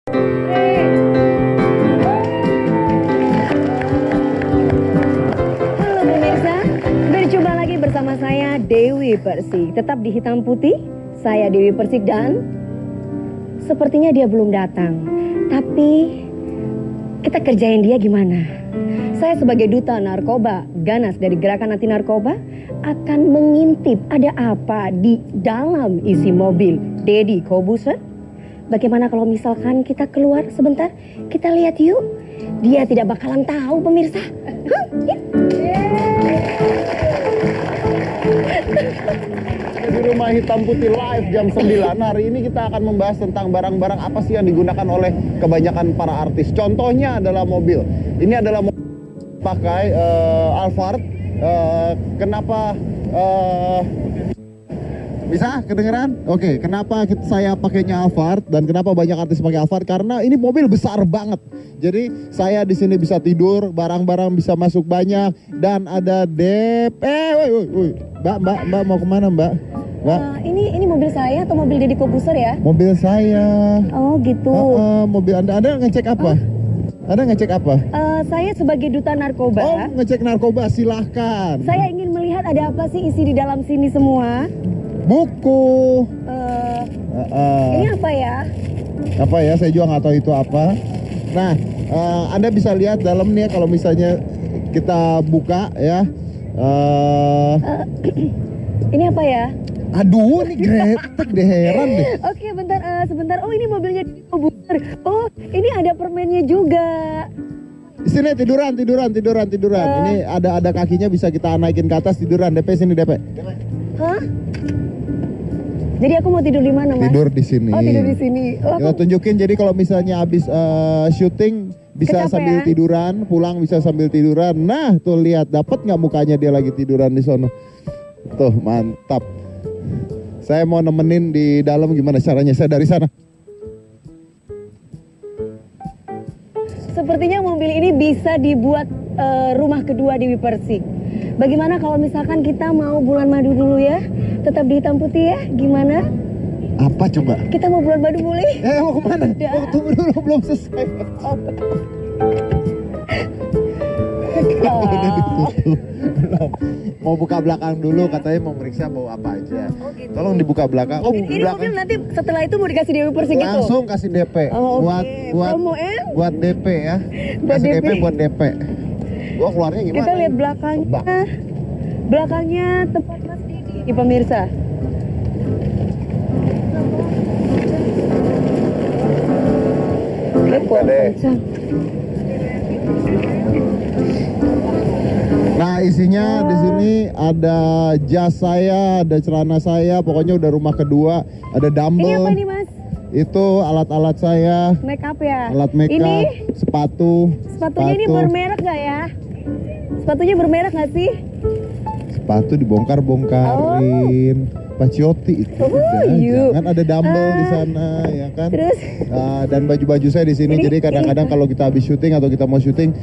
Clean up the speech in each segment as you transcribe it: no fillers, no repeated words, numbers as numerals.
Halo pemirsa, berjumpa lagi bersama saya Dewi Persik. Tetap di hitam putih, saya Dewi Persik dan sepertinya dia belum datang. Tapi kita kerjain dia gimana? Saya sebagai duta narkoba ganas dari Gerakan Anti Narkoba akan mengintip ada apa di dalam isi mobil Deddy Corbuzier. Bagaimana kalau misalkan kita keluar sebentar, kita lihat yuk. Dia tidak bakalan tahu pemirsa. Di Rumah Hitam Putih Live jam 9. Hari ini kita akan membahas tentang barang-barang apa sih yang digunakan oleh kebanyakan para artis. Contohnya adalah mobil. Ini adalah mobil pakai Alphard. Kenapa bisa kedengeran? Oke, kenapa saya pakainya Alphard dan kenapa banyak artis pakai Alphard? Karena ini mobil besar banget. Jadi saya di sini bisa tidur, barang-barang bisa masuk banyak dan ada DP. Woi, Mbak mau kemana Mbak? Mbak? Ini mobil saya atau mobil Deddy Corbuzier ya? Mobil saya. Oh gitu. Mobil Anda ngecek apa? Anda ngecek apa? Saya sebagai duta narkoba. Oh, ngecek narkoba, silahkan. Saya ingin melihat ada apa sih isi di dalam sini semua. Buku. Ini apa ya? Apa ya? Saya juga nggak tahu itu apa. Nah, Anda bisa lihat dalam nih kalau misalnya kita buka ya. Ini apa ya? Aduh, ini gretek deh, heran deh. Oke, sebentar. Oh, ini mobilnya Corbuzier. Oh, ini ada permennya juga. Di sini tiduran. Ini ada kakinya bisa kita naikin ke atas, tiduran. DP sini DP. Hah? Jadi aku mau tidur di mana, Mas? Tidur di sini. Oh, tidur di sini. Oh, Kita tunjukin, jadi kalau misalnya habis syuting bisa Kecapean. sambil tiduran, pulang bisa sambil tiduran. Nah, tuh lihat, dapat nggak mukanya dia lagi tiduran di sono. Tuh, mantap. Saya mau nemenin di dalam, gimana caranya? Saya dari sana. sepertinya mobil ini bisa dibuat rumah kedua Dewi Persik. Bagaimana kalau misalkan kita mau bulan madu dulu ya? Tetap di hitam putih ya? Gimana? Apa coba? Kita mau bulan madu boleh? Mau kemana? Oh, tunggu dulu, belum selesai. Udah ditutup. Belum. Mau buka belakang dulu, katanya mau meriksa bawa apa aja. Oh, gitu. Tolong dibuka belakang. Oh, Ini belakang. mobil nanti setelah itu mau dikasih Dewi Persik gitu? Langsung kasih DP. Oh, buat oke. Promo, buat DP ya. Buat Kasih DP DP. buat DP. Gua keluarnya gimana? Kita lihat belakangnya. Coba. Belakangnya tempat Mas Didi. Nih pemirsa. Buka deh. Nah, isinya di sini ada jas saya, ada celana saya, pokoknya udah rumah kedua. Ada Ini dumbbell. apa nih Mas? Itu alat-alat saya, Make up ya? alat make up, Ini sepatu. sepatunya ini bermerek gak ya? Sepatunya bermerek gak sih? Sepatu dibongkar-bongkarin. Pacioti itu udah, yuk. jangan ada dumbbell di sana ya kan. Terus? Dan baju-baju saya di sini. Jadi kadang-kadang kalau kita habis syuting atau kita mau syuting,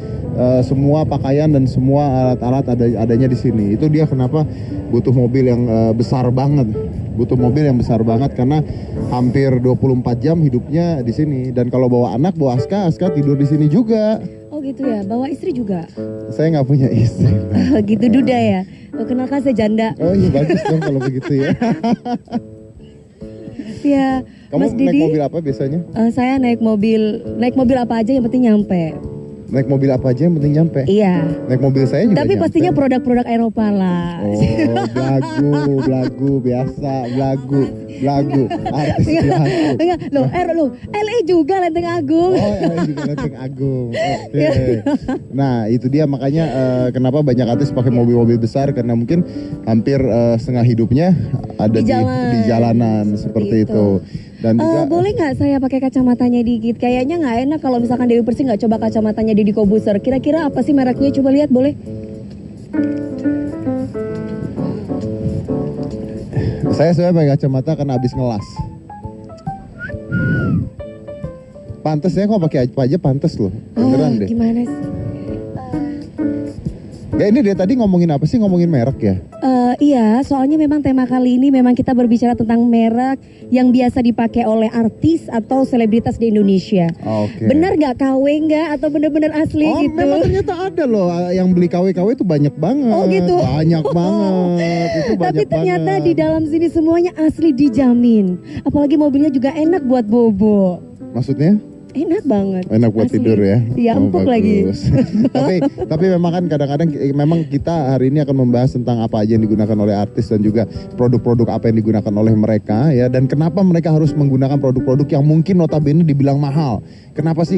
semua pakaian dan semua alat-alat adanya di sini. Itu dia kenapa butuh mobil yang besar banget. Butuh mobil yang besar banget karena hampir 24 jam hidupnya di sini. Dan kalau bawa anak, bawa Aska tidur di sini juga. Oh gitu ya, bawa istri juga? Saya nggak punya istri. Oh gitu, duda ya? Oh, kenalkan saya janda. Oh iya, bagus dong kalau begitu ya. Ya, Kamu Mas naik Didi, mobil apa biasanya? saya naik mobil apa aja yang penting nyampe. Naik mobil apa aja yang penting nyampe? Iya. Naik mobil saya juga Tapi nyampe. pastinya produk-produk Eropa lah. Oh, belagu biasa, belagu. Artis belagu. Enggak, loh, LA juga Lenteng Agung. Oh, yang juga Lenteng Agung. Oke. Nah, itu dia makanya kenapa banyak artis pakai mobil-mobil besar karena mungkin hampir setengah hidupnya ada Di jalan. di jalanan seperti Gitu. itu. Dan juga Boleh nggak saya pakai kacamatanya dikit? Kayaknya nggak enak kalau misalkan Dewi Persik nggak coba kacamatanya Deddy Corbuzier. Kira-kira apa sih mereknya? Coba lihat, boleh? saya pakai kacamata karena habis ngelas. Pantes ya, kok pakai apa aja pantes loh. Beneran deh. Gimana sih? Ya ini dia tadi ngomongin apa sih? Ngomongin merek ya? Iya, soalnya memang tema kali ini memang kita berbicara tentang merek yang biasa dipakai oleh artis atau selebritas di Indonesia. Oke. Benar nggak KW nggak atau benar-benar asli Oh, gitu? memang ternyata ada loh yang beli KW-KW itu banyak banget. Oh, gitu. Banyak banget. Itu Tapi banyak ternyata banget. di dalam sini semuanya asli dijamin. Apalagi mobilnya juga enak buat bobo. Maksudnya? Enak banget. Enak buat Asli. tidur ya. Iya, Oh, empuk lagi. bagus. tapi memang kan kadang-kadang memang kita hari ini akan membahas tentang apa aja yang digunakan oleh artis dan juga produk-produk apa yang digunakan oleh mereka ya, dan kenapa mereka harus menggunakan produk-produk yang mungkin notabene dibilang mahal. Kenapa sih?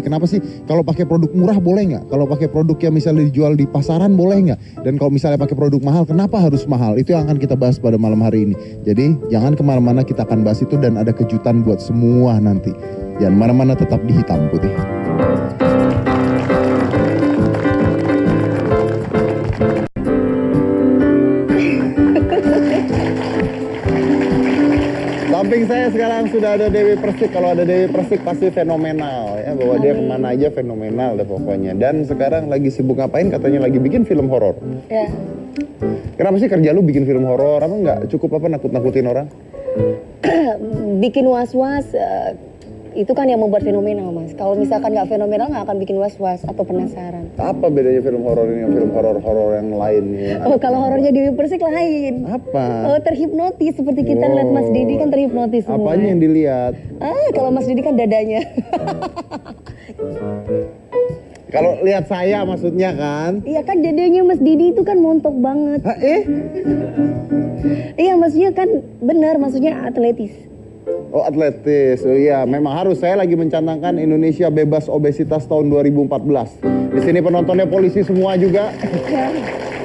Kalau pakai produk murah boleh nggak? Kalau pakai produk yang misalnya dijual di pasaran boleh nggak? Dan kalau misalnya pakai produk mahal, kenapa harus mahal? Itu yang akan kita bahas pada malam hari ini. Jadi jangan kemana-mana, kita akan bahas itu dan ada kejutan buat semua nanti. Jangan mana-mana, tetap di Hitam Putih. Samping saya sekarang sudah ada Dewi Persik. Kalau ada Dewi Persik pasti fenomenal ya, bahwa dia kemana aja fenomenal deh pokoknya. Dan sekarang lagi sibuk ngapain? Katanya lagi bikin film horor. Ya. Kenapa sih kerja lu bikin film horor? Apa nggak cukup apa nakut-nakutin orang? Bikin was-was itu kan yang membuat fenomenal, Mas. Kalau misalkan nggak fenomenal nggak akan bikin was-was atau penasaran. Apa bedanya film horor ini sama film horor yang lainnya? Oh, kalau horornya Dewi Persik lain. Apa? Oh, terhipnotis seperti kita Wow. lihat Mas Didi kan terhipnotis semua. Apanya yang dilihat? Kalau Mas Didi kan dadanya. Kalau lihat saya maksudnya kan? Iya kan dadanya Mas Didi itu kan montok banget. Hah, Iya maksudnya kan benar, maksudnya atletis. Oh, atletis. Oh iya, memang harus. Saya lagi mencantangkan Indonesia bebas obesitas tahun 2014. Di sini penontonnya polisi semua juga.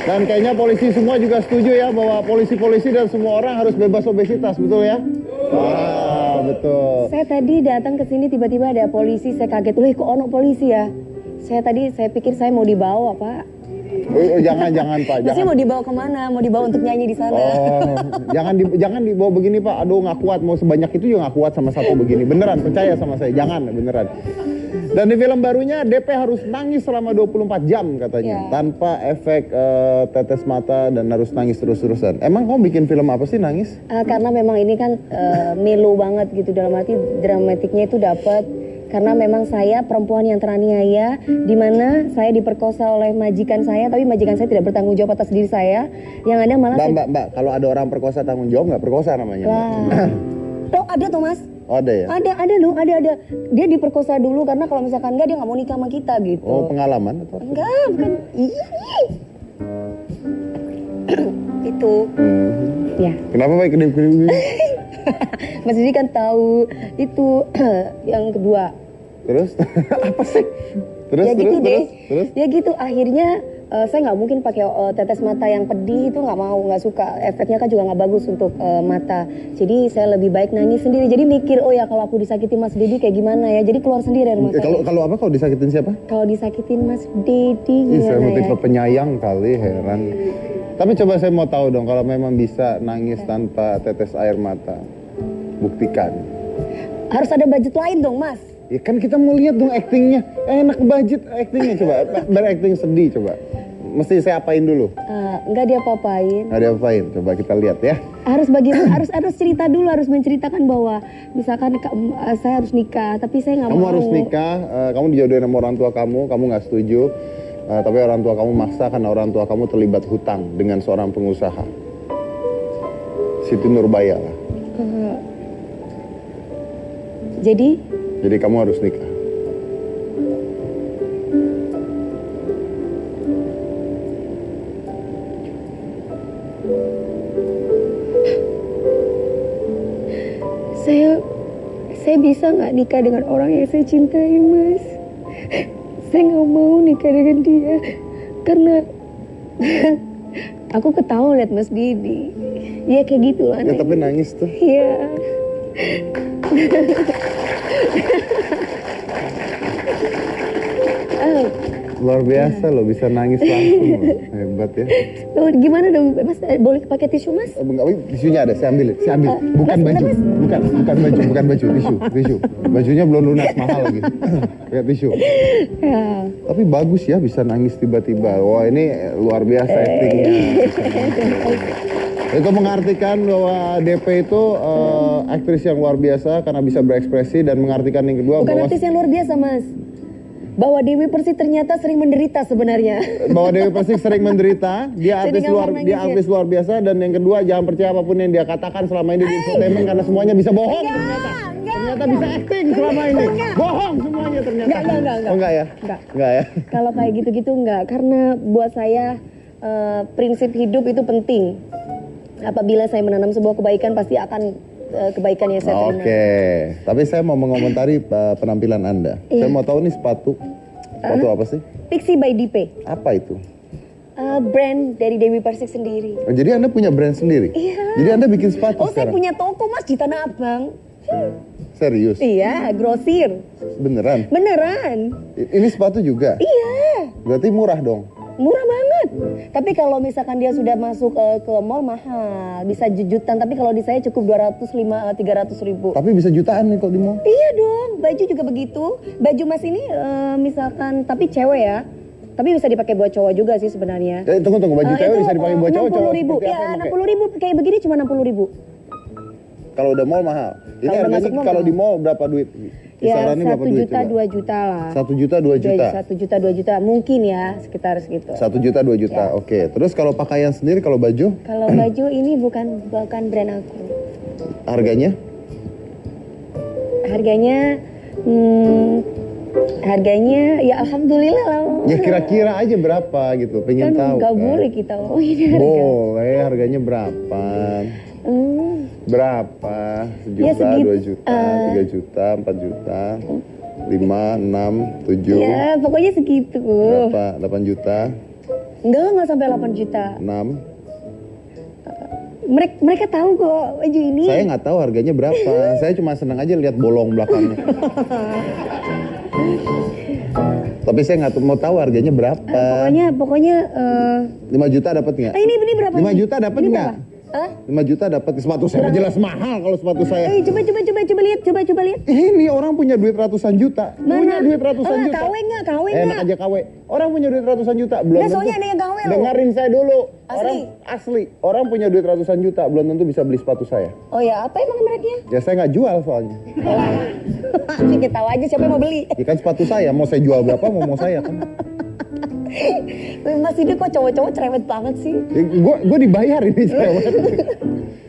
Dan kayaknya polisi semua juga setuju ya bahwa polisi-polisi dan semua orang harus bebas obesitas, betul ya? Wah, betul. Saya tadi datang ke sini tiba-tiba ada polisi, saya kaget. Loh, kok ono polisi ya? Saya pikir saya mau dibawa, Pak. Oh, jangan Pak, Maksudnya jangan. mau dibawa kemana? Mau dibawa untuk nyanyi di sana? Oh, jangan dibawa begini Pak. Aduh, nggak kuat, mau sebanyak itu juga nggak kuat sama satu begini. Beneran, percaya sama saya. Jangan, beneran. Dan di film barunya DP harus nangis selama 24 jam katanya, Ya. tanpa efek tetes mata dan harus nangis terus-terusan. Emang kamu bikin film apa sih nangis? Karena memang ini kan melo banget gitu, dalam arti dramatiknya itu dapat. Karena memang saya perempuan yang teraniaya, di mana saya diperkosa oleh majikan saya, tapi majikan saya tidak bertanggung jawab atas diri saya. Yang ada malah Mbak, kalau ada orang perkosa tanggung jawab nggak perkosa namanya? Lah. Oh, ada Thomas. Oh, ada ya? Ada loh, ada. Dia diperkosa dulu karena kalau misalkan enggak dia nggak mau nikah sama kita gitu. Oh, pengalaman atau? Enggak, bukan. Itu. Ya. Kenapa Pak kedip-kedip? Mas Didi kan tahu itu yang kedua. Terus? Apa sih? Terus, Ya gitu deh. Terus? Ya gitu, akhirnya saya nggak mungkin pakai tetes mata yang pedih, itu nggak suka. Efeknya kan juga nggak bagus untuk mata. Jadi saya lebih baik nangis sendiri. Jadi mikir, oh ya kalau aku disakitin Mas Didi kayak gimana ya. Jadi keluar sendiri dari mata. Kalau apa? Kalau disakitin siapa? Kalau disakitin Mas Didi Saya gimana tipe ya? penyayang kali, heran. Tapi coba saya mau tahu dong, kalau memang bisa nangis tanpa tetes air mata, buktikan. Harus ada budget lain dong Mas. Ya kan kita mau lihat dong aktingnya, enak budget aktingnya, coba berakting sedih coba. Mesti saya apain dulu? Nggak diapa-apain. Nggak diapain, coba kita lihat ya. Harus harus cerita dulu, harus menceritakan bahwa misalkan saya harus nikah, tapi saya nggak mau. Kamu harus nikah, kamu dijodohin sama orang tua kamu nggak setuju. Tapi orang tua kamu maksa karena orang tua kamu terlibat hutang dengan seorang pengusaha. Siti Nurbaya lah. Jadi kamu harus nikah. saya bisa nggak nikah dengan orang yang saya cintai, Mas? Saya nggak mau nikah dengan dia karena aku ketahuan lihat Mas Didi. Ya kayak gitu lah. Ya tapi nangis tuh. Iya. Luar biasa loh, bisa nangis langsung loh. Hebat ya. Loh, gimana dong, Mas? Boleh pakai tisu, Mas? Enggak, tisunya ada, saya ambil. Bukan Mas, baju, Mas. bukan baju, tisu. Bajunya belum lunas, mahal lagi. Kayak tisu. Ya. Tapi bagus ya, bisa nangis tiba-tiba. Wah, ini luar biasa aktingnya. Bisa nangis. Itu mengartikan bahwa DP itu aktris yang luar biasa karena bisa berekspresi, dan mengartikan yang kedua Bukan bahwa artis yang luar biasa, Mas. Bahwa Dewi Persik ternyata sering menderita sebenarnya. bahwa Dewi Persik sering menderita, dia Jadi artis luar biasa, dan yang kedua jangan percaya apapun yang dia katakan selama ini di infotainment karena semuanya bisa bohong ternyata bisa acting selama ini. Bohong semuanya ternyata. Enggak. Oh enggak ya? Enggak. Ya. Kalau kayak gitu-gitu enggak, karena buat saya prinsip hidup itu penting. Apabila saya menanam sebuah kebaikan, pasti akan kebaikan yang saya terima. Oke, tapi saya mau mengomentari penampilan Anda. Iya. Saya mau tahu nih sepatu apa sih? Pixie by Dipe, Apa itu? brand dari Dewi Persik sendiri. Oh, jadi Anda punya brand sendiri? Iya. Jadi Anda bikin sepatu Oh, saya sekarang? punya toko, Mas, di Tanah Abang. Serius? Iya, grosir. Beneran? Beneran. Ini sepatu juga? Iya, Berarti murah dong? murah banget. Tapi kalau misalkan dia sudah masuk ke mall mahal, bisa jujutan. Tapi kalau di saya cukup 300 ribu. Tapi bisa jutaan nih kalau di mall? Iya dong, baju juga begitu. Baju Mas ini misalkan, tapi cewek ya. Tapi bisa dipakai buat cowok juga sih sebenarnya. Tunggu, baju cewek bisa dipakai buat cowok? 60 ribu, seperti ya apa yang 60 ribu. Kayak begini cuma 60 ribu. Kalau udah mall mahal? Ini Kalau udah harganya masuk mall kalau mahal. di mall berapa duit? Ya Kisarannya berapa 1 duit juta, coba? 2 juta lah. 1 juta, 2 juta? 1 juta, 2 juta. Mungkin ya, sekitar segitu. 1 juta, 2 juta, Ya. oke. Terus kalau pakaian sendiri, kalau baju, Kalau baju ini bukan brand aku. harganya? Harganya ya alhamdulillah lah. Ya kira-kira aja berapa gitu, pengen Kan tahu. nggak kan? boleh kita ngomongin harga. Boleh, harganya berapa? Hmm, Berapa? Ya, Sejuta, segitu. 2 juta, 3 juta, 4 juta, 5, 6, 7, ya pokoknya segitu. berapa? 8 juta, Enggak sampai 8 juta. 6. Mereka tahu kok baju ini. Saya nggak tahu harganya berapa. Saya cuma senang aja lihat bolong belakangnya. Tapi saya nggak mau tahu harganya berapa. Pokoknya 5 juta dapat nggak? ini berapa? 5 nih? juta dapat Ini nggak? berapa? Hah? 5 juta dapat. Sepatu saya jelas mahal kalau sepatu saya. Coba lihat, coba lihat. Ini orang punya duit ratusan juta. Punya duit ratusan juta. KW nggak? Enak aja KW. Orang punya duit ratusan juta. Belum Nggak, tentu. soalnya ada yang KW loh. Dengerin saya dulu. Asli. Orang asli. Orang punya duit ratusan juta. Belum tentu bisa beli sepatu saya. Oh ya, apa emang mereknya? Ya saya nggak jual soalnya. Kita tahu aja siapa yang mau beli. Ya kan sepatu saya. Mau saya jual berapa mau saya kan. Mas ini kok cowok-cowok cerewet banget sih. Gue dibayar ini cewek.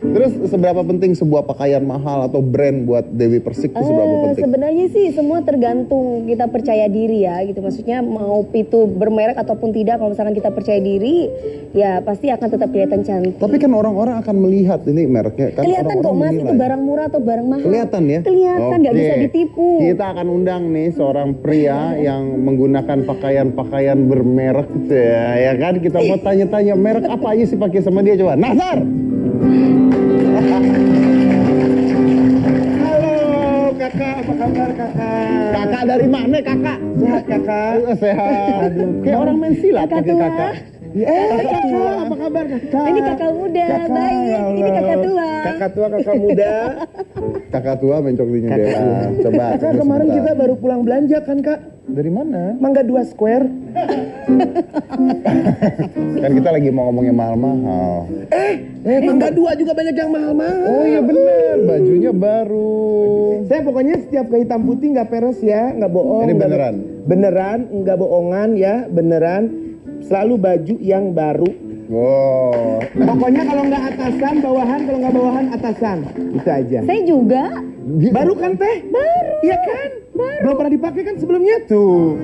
Terus seberapa penting sebuah pakaian mahal atau brand buat Dewi Persik itu seberapa penting? Sebenarnya sih semua tergantung kita percaya diri ya gitu. Maksudnya mau itu bermerek ataupun tidak, kalau misalkan kita percaya diri ya pasti akan tetap kelihatan cantik. Tapi kan orang-orang akan melihat ini mereknya kan. Kelihatan kok orang-orang Mas, itu menilai. barang murah atau barang mahal. Kelihatan ya? Kelihatan, nggak Oke. bisa ditipu. Kita akan undang nih seorang pria yang menggunakan pakaian-pakaian bermerek ya kan? Kita mau tanya-tanya merek apa aja sih pakai sama dia, coba. Nazar! Halo kakak, apa kabar kakak? Kakak dari mana kakak? Sehat kakak? Sehat. Aduh, kayak orang main silat Kakak pakai tua. kakak. Kakak tua, apa kabar kakak? Ini kakak muda, baik. Ini kakak tua. Kakak tua, kakak muda. Kakak tua mencok di jendela. Coba. Kakak tunggu kemarin sebentar. kita baru pulang belanja kan kak? Dari mana? Mangga 2 Square. Kan kita lagi mau ngomongin mahal-mahal. Mangga 2 juga banyak yang mahal-mahal. Oh iya bener, bajunya baru. Saya pokoknya setiap ke hitam putih nggak peres ya, nggak bohong. Ini nggak- beneran? Beneran, nggak bohongan ya, beneran. Selalu baju yang baru. Wow. Pokoknya kalau nggak atasan, bawahan. Kalau nggak bawahan, atasan. Itu aja. Saya juga. Baru kan teh? Baru. Iya kan? Baru. Belum pernah dipakai kan sebelumnya tuh.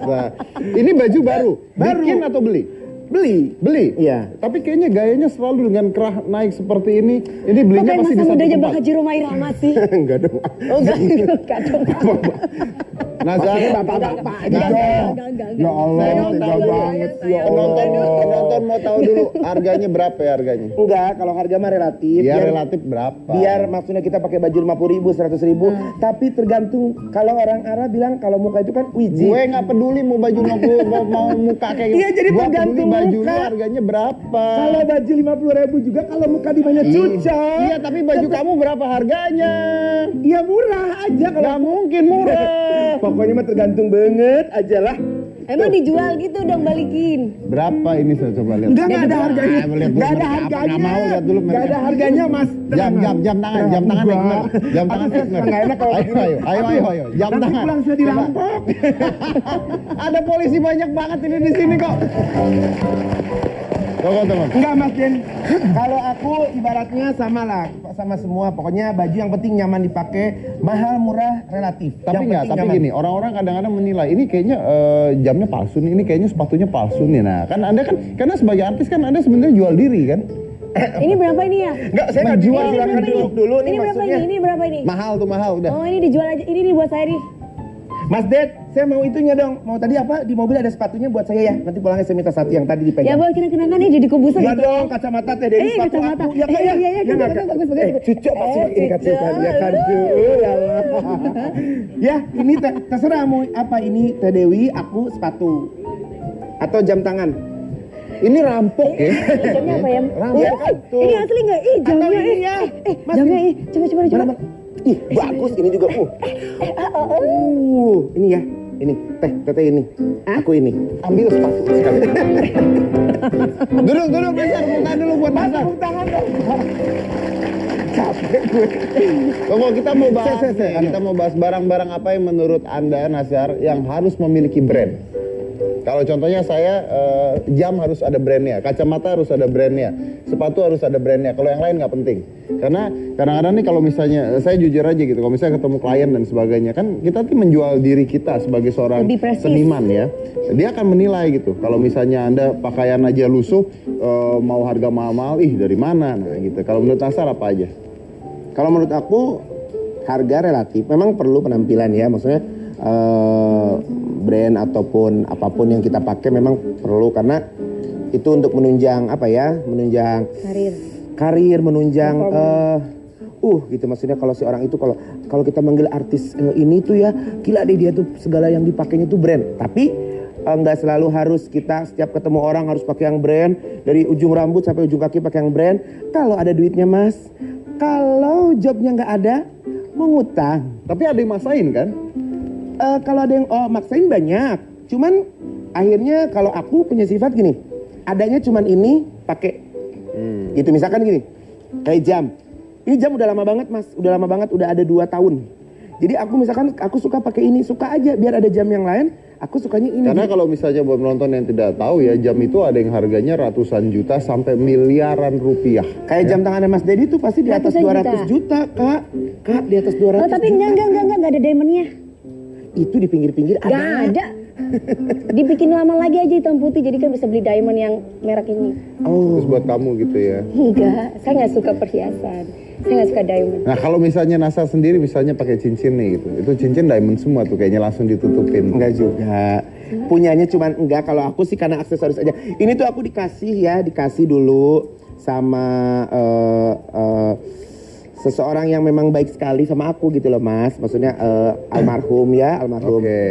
Nah, ini baju baru. Baru. Bikin atau beli? Beli. Beli. Iya. Tapi kayaknya gayanya selalu dengan kerah naik seperti ini. Ini Kok belinya kayak pasti di masa satu mudanya Bang tempat. Haji Romai Rama sih? Enggak dong. Oh enggak dong. Nazar, bapak-bapak aja. Enggak. Ya Allah, Saya mau tega tahu dulu. banget sih, ya Penonton, Allah. penonton mau tahu dulu harganya berapa ya harganya? Enggak, kalau harga mah relatif. Ya Biar- relatif berapa? Biar maksudnya kita pakai baju 50.000, 100.000, tapi tergantung kalau orang Arab bilang kalau muka itu kan wiji. Gue nggak peduli mau baju mau muka kayak Iya, jadi Gua tergantung peduli baju lu muka. harganya berapa. Kalau baju 50.000 juga kalau muka di banyak cucok. Iya, tapi baju kamu berapa harganya? Iya murah aja kalau Gak mungkin murah. pokoknya mah tergantung banget aja lah. Emang dijual gitu dong, balikin. Berapa ini saya coba lihat? Enggak ada harganya. Lihat dulu, Enggak ada mereka apa, harganya. nggak mau lihat dulu Enggak ada mereka. harganya, Mas. Jam tangan partner. Jam tangan partner. Enggak enak kalau Ayo. Jam Nanti tangan. pulang sudah Coba. dirampok. Ada polisi banyak banget ini di sini kok. Tunggu. Enggak Mas Den, kalau aku ibaratnya sama lah, sama semua. Pokoknya baju yang penting nyaman dipakai, mahal, murah, relatif. Tapi Yang penting tapi nyaman. gini, orang-orang kadang-kadang menilai ini kayaknya jamnya palsu nih, ini kayaknya sepatunya palsu nih. Nah, kan Anda kan karena sebagai artis kan Anda sebenarnya jual diri kan? Ini berapa ini ya? Enggak, saya nggak jual, Ini silahkan berapa duduk dulu nih Ini berapa maksudnya. ini? Ini berapa ini? Mahal tuh mahal udah. Oh, ini dijual aja. Ini buat saya nih. Mas Ded, saya mau itunya dong. Mau tadi apa? Di mobil ada sepatunya buat saya ya. Nanti pulangnya saya minta satu yang tadi Ya dipegang. buat kenang-kenangan nih jadi kubusan Enggak gitu. dong, kacamata Teh Dewi sepatu kacamata. aku. Ya kan ya? Iya, Ya nggak, bagus, Kak? bagus. Cucuk pasti ini Cucuk. kacamata ya kan. Ya Allah. Ya, ini terserah mau apa ini Teh Dewi, aku sepatu. Atau jam tangan. Ini rampok ya. Jamnya apa ya? Rampok kan tuh. Ini asli nggak? Ih, jamnya Atau ini ih. ya. Mas, Jamnya ih. Coba. Mana? Ih, bagus ini juga. Ini ya. Ini, Teh ini. Aku ini. Ambil sepatu sekali. Duduk, besar buka dulu buat masak. Tangan dong. Capek gue. Tunggu, kita mau bahas Saya. kita mau bahas barang-barang apa yang menurut Anda Nasar yang harus memiliki brand. Kalau contohnya saya jam harus ada brandnya, kacamata harus ada brandnya, sepatu harus ada brandnya. Kalau yang lain nggak penting. Karena kadang-kadang nih kalau misalnya saya jujur aja gitu, kalau misalnya ketemu klien dan sebagainya kan kita tuh menjual diri kita sebagai seorang Lebih prestis. seniman ya. Dia akan menilai gitu. Kalau misalnya Anda pakaian aja lusuh, mau harga mahal-mahal, ih dari mana? Nah gitu. Kalau menurut Nasar apa aja? Kalau menurut aku harga relatif. Memang perlu penampilan ya, maksudnya brand ataupun apapun yang kita pakai memang perlu karena itu untuk menunjang apa ya, menunjang karir, menunjang gitu maksudnya kalau si orang itu kalau kita manggil artis ini tuh ya gila deh dia tuh segala yang dipakainya tuh brand. Tapi nggak selalu harus kita setiap ketemu orang harus pakai yang brand, dari ujung rambut sampai ujung kaki pakai yang brand. Kalau ada duitnya Mas, kalau jobnya nggak ada mau ngutang. Tapi ada yang masain kan? Kalau ada yang maksain banyak, cuman akhirnya kalau aku punya sifat gini, adanya cuman ini pakai, gitu misalkan gini, kayak jam, ini jam udah lama banget Mas, udah ada 2 tahun, jadi aku misalkan aku suka pakai ini, suka aja biar ada jam yang lain, aku sukanya ini. Karena kalau misalnya buat penonton yang tidak tahu ya, jam itu ada yang harganya ratusan juta sampai miliaran rupiah. Kayak jam tangannya Mas Dedi tuh pasti di atas Ratusan 200 juta, Kak, di atas 200 Oh, tapi juta. enggak ada diamondnya. Itu di pinggir-pinggir ada. Gak ada. Dibikin lama lagi aja hitam putih, jadi kan bisa beli diamond yang merek ini. Oh, Terus buat kamu gitu ya. Enggak, saya nggak suka perhiasan. Saya nggak suka diamond. Nah kalau misalnya Nasar sendiri misalnya pakai cincin nih gitu, itu cincin diamond semua tuh kayaknya langsung ditutupin. enggak juga. Punyanya cuman enggak, kalau aku sih karena aksesoris aja. Ini tuh aku dikasih dulu sama seseorang yang memang baik sekali sama aku gitu loh Mas. Maksudnya almarhum. Oke.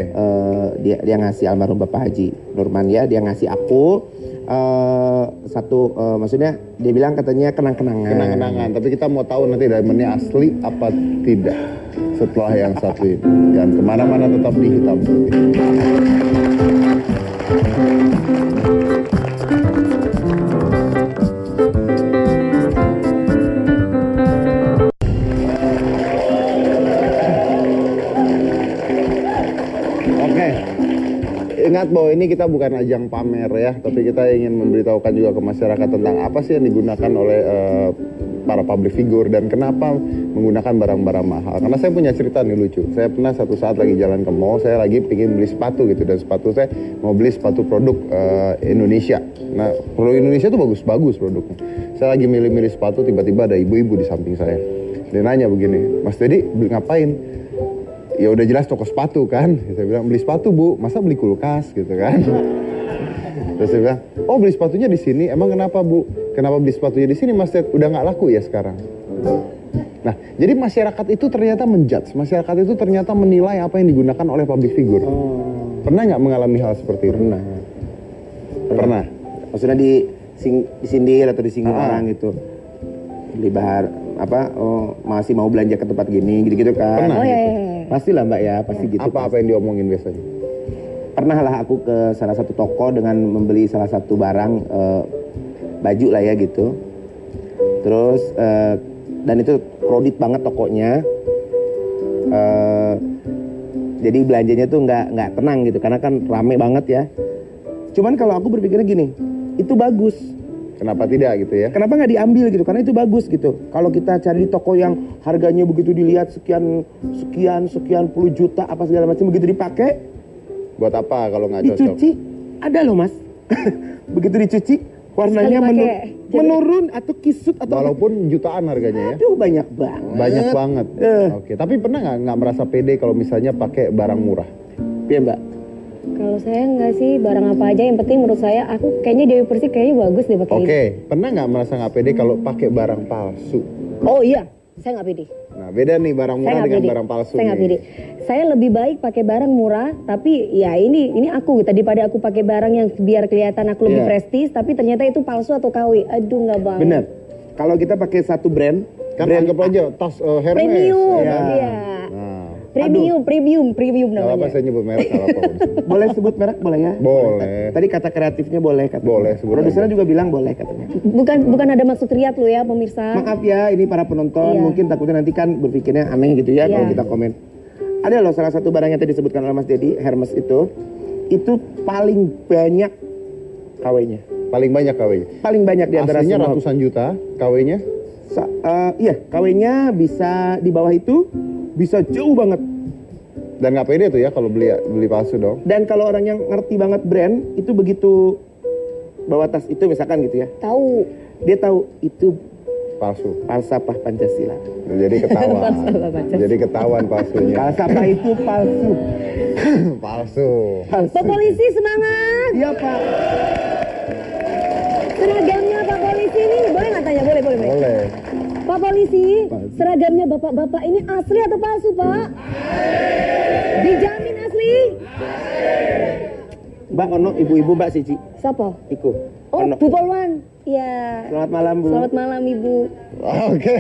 Dia ngasih almarhum Bapak Haji Nurman ya, dia ngasih aku satu maksudnya dia bilang katanya Kenang-kenangan. Tapi kita mau tahu nanti diamondnya asli apa tidak setelah yang satu ini. Jangan kemana-mana, tetap di Hitam Putih. Oke. Ingat bahwa ini kita bukan ajang pamer ya, tapi kita ingin memberitahukan juga ke masyarakat tentang apa sih yang digunakan oleh para public figure dan kenapa menggunakan barang-barang mahal. Karena saya punya cerita nih lucu. Saya pernah satu saat lagi jalan ke mall, saya lagi pengen beli sepatu gitu, dan sepatu saya mau beli sepatu produk Indonesia. Nah, produk Indonesia tuh bagus-bagus produknya. Saya lagi milih-milih sepatu, tiba-tiba ada ibu-ibu di samping saya. Dia nanya begini, "Mas Dedi, beli ngapain?" Ya udah jelas toko sepatu kan. Saya bilang, "Beli sepatu Bu, masa beli kulkas?" gitu kan. Terus saya bilang, "Oh beli sepatunya di sini, emang kenapa Bu? Kenapa beli sepatunya di sini Mas Ted? Udah nggak laku ya sekarang?" Nah, jadi masyarakat itu ternyata menjudge, masyarakat itu ternyata menilai apa yang digunakan oleh public figure. Pernah nggak mengalami hal seperti itu? Pernah. Maksudnya disindir atau disinggung orang gitu. Beli masih mau belanja ke tempat gini gitu-gitu kan. Pernah. Oh gitu. iya. Pasti lah Mbak ya, pasti gitu. Apa-apa yang diomongin biasanya? pernah lah aku ke salah satu toko dengan membeli salah satu barang baju lah ya gitu. Terus dan itu kredit banget tokonya. Jadi belanjanya tuh nggak tenang gitu karena kan rame banget ya. Cuman kalau aku berpikirnya gini, itu bagus. Kenapa tidak gitu ya? Kenapa nggak diambil gitu? Karena itu bagus gitu. Kalau kita cari di toko yang harganya begitu dilihat sekian puluh juta apa segala macam, begitu dipakai, Buat apa kalau nggak cocok? dicuci, ada loh mas. Begitu dicuci, warnanya Sekali pakai, menurun atau kisut atau Walaupun jutaan harganya ya. aduh banyak banget. Banyak banget. Oke, tapi pernah nggak merasa pede kalau misalnya pakai barang murah? Iya mbak. Kalau saya enggak sih, barang apa aja yang penting menurut saya, aku kayaknya Dewi Persik kayaknya bagus deh pakai Oke, ini. pernah nggak merasa nggak pede kalau pakai barang palsu? Oh iya, saya nggak pede. Nah, beda nih barang Saya murah nggak dengan pede. barang palsu. Saya nggak nih. pede. Saya lebih baik pakai barang murah, tapi ya ini aku gitu. Daripada aku pakai barang yang biar kelihatan aku lebih Iya. prestis, tapi ternyata itu palsu atau KW. Aduh nggak banget. Bener. Kalau kita pakai satu brand, Kan brand anggap aja tas Hermes. Premium, ya. iya. Nah, Premium nggak apa namanya. saya nyebut merek nggak apa-apa. boleh sebut merek boleh ya? Boleh. Tadi kata kreatifnya boleh katanya. Boleh, sebut Produsernya aja. juga bilang boleh katanya. Bukan ada maksud riak lo ya pemirsa. Maaf ya, ini para penonton Iya. mungkin takutnya nanti kan berpikirnya aneh gitu ya Iya. kalau kita komen. Ada loh salah satu barang yang tadi disebutkan oleh Mas Dedi, Hermes itu paling banyak KW-nya. Paling banyak KW-nya. Paling banyak di antara Aslinya semua. ratusan juta, KW-nya Iya, KW-nya bisa di bawah itu, bisa jauh banget. dan nggak pede tuh ya kalau beli palsu dong. Dan kalau orang yang ngerti banget brand, itu begitu bawa tas itu misalkan gitu ya, Tahu. dia tahu itu Palsu. falsafah Pancasila. Nah, jadi ketahuan. Falsafah Pancasila. Jadi ketahuan palsunya. Falsafah itu palsu. Palsu. Palsu. Pak Polisi semangat. Iya Pak. Seragamnya Pak Polisi ini boleh nggak tanya? Boleh. Boleh. Pak Polisi, seragamnya bapak-bapak ini asli atau palsu Pak? Dijamin asli. Mbak Ono, ibu-ibu Mbak Cici. Siapa? Iku. Oh, Ono. Bu Polwan. Ya. Selamat malam Bu. Selamat malam Ibu. Oke.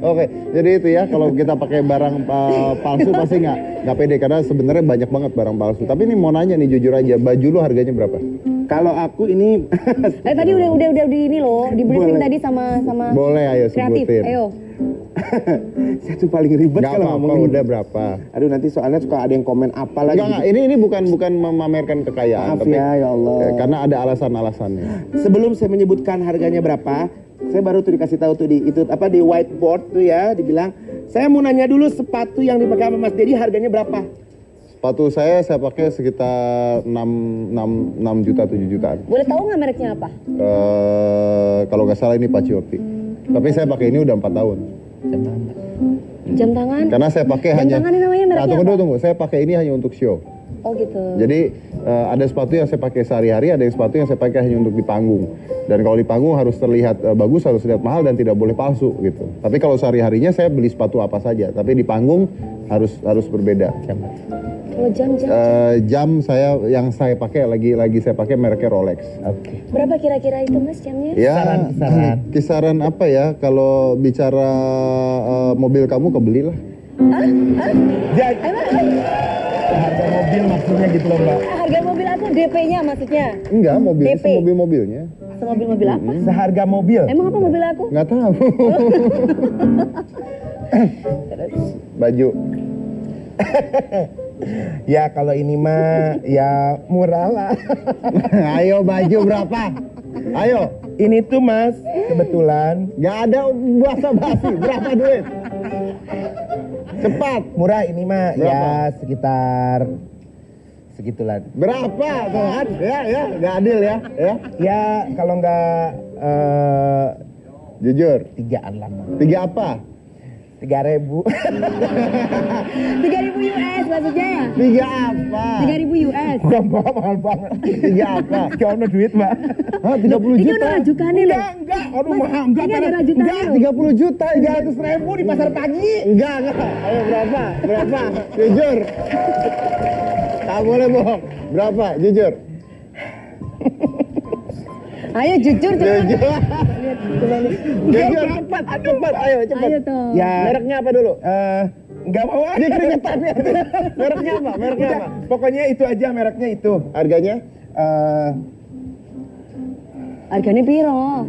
Oke. Jadi itu ya kalau kita pakai barang palsu pasti nggak pede karena sebenarnya banyak banget barang palsu. Tapi ini mau nanya nih jujur aja, baju lu harganya berapa? Kalau aku ini Tadi udah di ini loh, di briefing Boleh. tadi sama Boleh ayo kreatif. sebutin. Ayo. saya tuh paling ribet Nggak kalau apa-apa, ngomongin. udah berapa? Aduh nanti soalnya suka ada yang komen apa lagi. Enggak, ini bukan memamerkan kekayaan, Maaf tapi ya Allah. karena ada alasan-alasannya. Sebelum saya menyebutkan harganya berapa, saya baru tuh dikasih tahu tuh di whiteboard tuh ya, dibilang saya mau nanya dulu sepatu yang dipakai sama Mas Dedi harganya berapa? Sepatu saya pakai sekitar 6 juta 7 jutaan. Boleh tahu nggak mereknya apa? Kalau nggak salah ini Paciotti. Tapi saya pakai ini udah 4 tahun. Jam tangan? Karena saya pakai Jam hanya. tangan ini namanya mereknya tunggu apa? dulu, tunggu. Saya pakai ini hanya untuk show. Oh gitu. Jadi ada sepatu yang saya pakai sehari-hari, ada yang sepatu yang saya pakai hanya untuk di panggung. Dan kalau di panggung harus terlihat bagus, harus terlihat mahal dan tidak boleh palsu gitu. Tapi kalau sehari-harinya saya beli sepatu apa saja, tapi di panggung harus berbeda. Kalau jam-jam Jam yang saya pakai lagi saya pakai mereknya Rolex. Oke. berapa kira-kira itu Mas jamnya? Ya, kisaran apa ya? Kalau bicara mobil kamu kebelilah. Harga mobil maksudnya gitu loh Mbak. Harga mobil aku DP-nya maksudnya. Enggak, mobil DP. mobil-mobilnya. Mobil apa? Seharga mobil. Emang apa mobil aku? Nggak tahu. Baju. Ya kalau ini mah ya murah lah. Ayo baju berapa? Ayo. Ini tuh Mas, kebetulan Nggak ada basa-basi. Berapa duit? Cepat. murah ini mah Berapa? ya sekitar segitulah. Berapa? Tuh kan? Ya, nggak adil ya. Ya kalau nggak Jujur. 3-an lah. Mas. 3 apa? 3.000. 3.000 US maksudnya ya? 3 apa? 3.000 US. Bukan Mbak, mahal banget. 3 apa? Gak ada duit Mbak. Hah, 30 Ini juta? udah rajukannya loh. Enggak. Aduh Mas, mahal. Enggak. ini ada Enggak. rajutannya loh. 30 juta. 300.000 di pasar pagi. Enggak. Ayo berapa? Jujur. Tak boleh bohong. Berapa? Jujur. Ayo jujur tuh. Jujur. Jujur. Cepat. Ayo cepat. Ayo toh. Ya Mereknya apa dulu? Nggak mau Dia keringetan ya. Mereknya apa? Mereknya Udah, apa? pokoknya itu aja mereknya itu. Harganya? Harganya piro?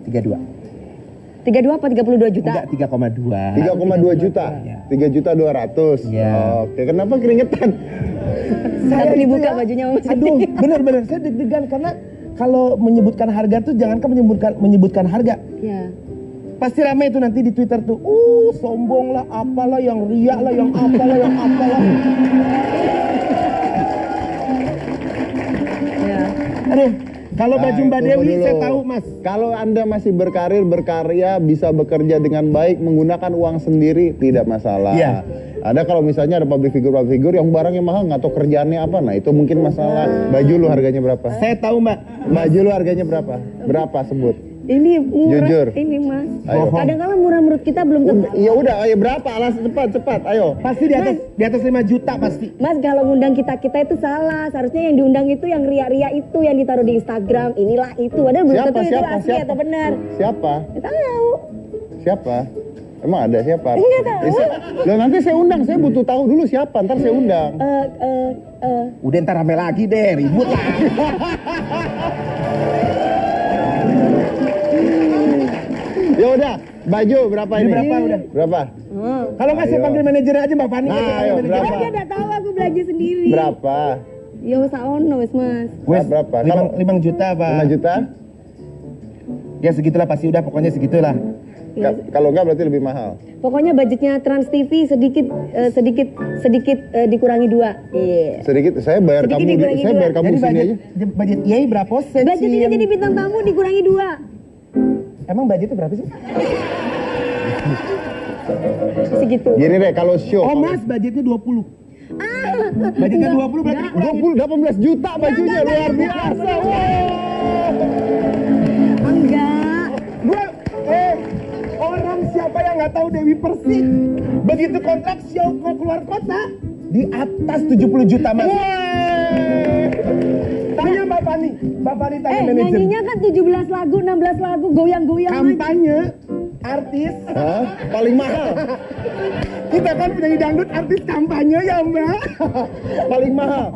32. 32 apa 32 juta? Enggak, 3,2. 3,2 juta. Iya. 3.200.000. Iya. Oke, kenapa keringetan? Tapi itu dibuka ya, bajunya Mas. Aduh, bener-bener saya deg-degan karena kalau menyebutkan harga tuh jangankan menyebutkan harga. Ya. Pasti ramai itu nanti di Twitter tuh. Sombong lah, apalah, yang riak lah, yang apalah, yang apalah. Ya. Aduh, kalau baju Mbak Tunggu Dewi dulu. saya tahu Mas. Kalau Anda masih berkarir, berkarya, bisa bekerja dengan baik, menggunakan uang sendiri, tidak masalah. Iya. Ada kalau misalnya ada public figure yang barangnya mahal, nggak tahu kerjaannya apa, nah itu mungkin masalah. Baju lu harganya berapa? Saya tahu Mbak. Baju lu harganya berapa? Berapa sebut? Ini murah. Jujur. Ini Mas. Ayo. Kadang-kadang murah menurut kita belum tentu. Ya udah, ayo berapa? Alas cepat, ayo. Pasti di atas 5 juta pasti. Mas kalau ngundang kita itu salah. Seharusnya yang diundang itu yang ria-ria itu yang ditaruh di Instagram. Inilah itu. Padahal belum tentu itu asli atau benar. Siapa? Kita tahu. Siapa? Emang ada siapa? Nggak tahu. Loh, nanti saya undang, saya butuh tahu dulu siapa, ntar saya undang. Udah ntar rame lagi deh, ribut lah. Ya udah, baju berapa ini? Berapa udah? Berapa? Kalau nggak saya Ayo. panggil manajer aja Mbak Fani. Nah, aja panggil ayo, manajer. berapa? Kan dia udah tahu aku belanja sendiri. Berapa? Ya wes ono wes Mas. Wes, Berapa? 5 juta Pak. 5 juta? Ya segitulah pasti udah, pokoknya segitulah. Ya. Kalau enggak berarti lebih mahal. Pokoknya budgetnya Trans TV sedikit dikurangi 2. Iya. Sedikit, saya bayar Sedikit kamu, dikurangi saya dua. bayar kamu Jadi sini aja. budget Yai berapa sen? Budgetnya jadi bintang tamu dikurangi 2. Emang budgetnya berapa sih? Segitu. Gini deh, kalau show. Oh Mas, budgetnya 20. Budgetnya 20 berarti dikurangi. 18 juta bajunya, luar biasa. Enggak. Orang siapa yang nggak tahu Dewi Persik? Begitu kontrak show kok keluar kota di atas 70 juta Mas. Tanya Mbak Fani tanya manajer. Nyanyinya kan 17 lagu, 16 lagu, goyang-goyang aja. Kampanye artis. Hah? Paling mahal. Kita kan penyanyi dangdut artis kampanye ya Mbak. Paling mahal.